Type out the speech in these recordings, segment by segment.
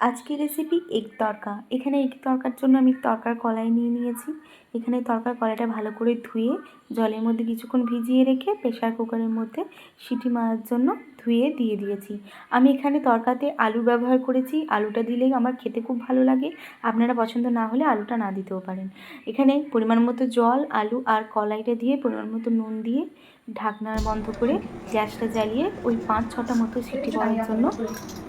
আজকের recipe egg তড়কা। এখানে egg তড়কার জন্য আমি তড়কার কলাই নিয়ে নিয়েছি। এখানে তড়কার কলাইটা ভালো করে ধুয়ে জলের মধ্যে কিছুক্ষণ ভিজিয়ে রেখে প্রেসার কুকারের মধ্যে সিটি মারার জন্য ধুয়ে দিয়ে দিয়েছি। আমি এখানে তড়কাতে আলু ব্যবহার করেছি। আলুটা দিলেই আমার খেতে খুব ভালো লাগে। আপনারা পছন্দ না হলে আলুটা না দিতেও পারেন। এখানে পরিমাণ মতো জল, আলু আর কলাইটা দিয়ে পরিমাণ মতো নুন দিয়ে ঢাকনা বন্ধ করে গ্যাসটা জ্বালিয়ে ওই 5-6টা মতো সিটি পড়ার জন্য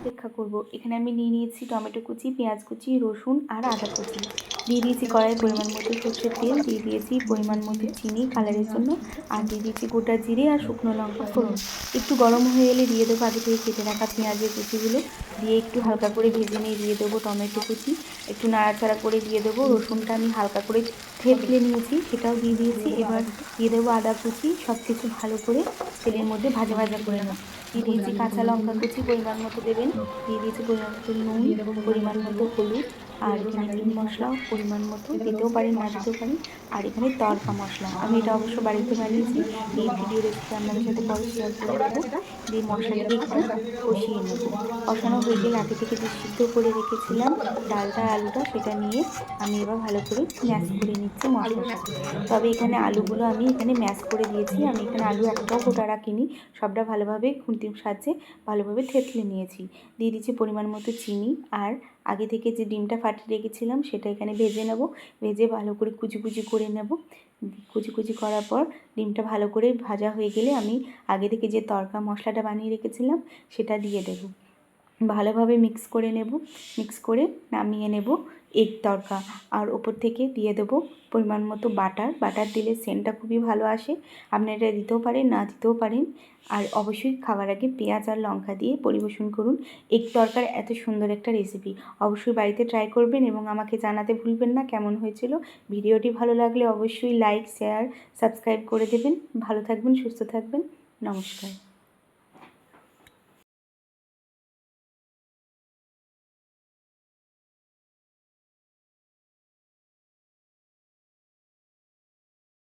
অপেক্ষা করব। এখানে আমি নিয়ে নিয়েছি টমেটো কুচি, পেঁয়াজ কুচি, রসুন আর আদা কুচি। দিয়ে দিয়েছি কড়াইয়ে পরিমাণ মতো সর্ষের তেল, দিয়ে দিয়েছি পরিমাণ মতো চিনি কালারের জন্য, আর দিয়ে দিয়েছি গোটা জিরে আর শুকনো লঙ্কা ফোড়ন। একটু গরম হয়ে এলে দিয়ে দেবো আগে থেকে কেটে রাখা পেঁয়াজের কুচিগুলো, দিয়ে একটু হালকা করে ভেজে নিয়ে দিয়ে দেবো টমেটো কুচি, একটু নাড়াচাড়া করে দিয়ে দেবো রসুনটা আমি হালকা করে থেতলে নিয়েছি, সেটাও দিয়ে দিয়েছি। এবার দিয়ে দেবো আদা কুচি, সব কিছু ভালো করে তেলের মধ্যে ভাজা ভাজা করে নেব। দিয়ে দিয়েছি কাঁচা লঙ্কা কুচি, পরিমাণ মতো দেবেন। দিয়ে দিয়েছি পরিমাণ মতো নুন, পরিমাণ মতো হলুদ, আর এখানে মিট মশলা পরিমাণ মতো, দিতেও পারেন না দিতেও পারেন। আর এখানে তড়কা মশলা, আমি এটা অবশ্য বাড়িতে বানিয়েছি। এই ভিডিও রেসিপি আপনাদের সাথে পরে শেয়ার করে দেবো। দিয়ে মশলাটাকে একটু কষিয়ে নেব। কষানো হয়ে গেলে আগে থেকে যে সিদ্ধ করে রেখেছিলাম ডালটা আলুটা, সেটা নিয়ে আমি এবার ভালো করে ম্যাশ করে নিচ্ছি মশলার সাথে। তবে এখানে আলুগুলো আমি এখানে ম্যাশ করে দিয়েছি। আমি এখানে আলু একটাও গোটা রাখিনি, সবটা ভালোভাবে খুন্তির সাহায্যে ভালোভাবে থেতলে নিয়েছি। দিয়ে দিচ্ছি পরিমাণ মতো চিনি, আর আগে থেকে যে ডিমটা ফাটিয়ে রেখেছিলাম সেটা এখানে ভেজে নেব। ভেজে ভালো করে কুচি কুচি করে নেব। কুচি কুচি করার পর ডিমটা ভালো করে ভাজা হয়ে গেলে আমি আগে থেকে যে তড়কা মশলাটা বানিয়ে রেখেছিলাম সেটা দিয়ে দেব। ভালোভাবে মিক্স করে নেব। মিক্স করে নামিয়ে নেব এগ তড়কা। আর ওপর থেকে দিয়ে দেবো পরিমাণ মতো বাটার। বাটার দিলে সেন্টটা খুবই ভালো আসে। আপনারা এটা দিতেও পারেন, না দিতেও পারেন। আর অবশ্যই খাবার আগে পেঁয়াজ আর লঙ্কা দিয়ে পরিবেশন করুন এগ তড়কার এত সুন্দর একটা রেসিপি। অবশ্যই বাড়িতে ট্রাই করবেন এবং আমাকে জানাতে ভুলবেন না কেমন হয়েছিল। ভিডিওটি ভালো লাগলে অবশ্যই লাইক, শেয়ার, সাবস্ক্রাইব করে দেবেন। ভালো থাকবেন, সুস্থ থাকবেন। নমস্কার।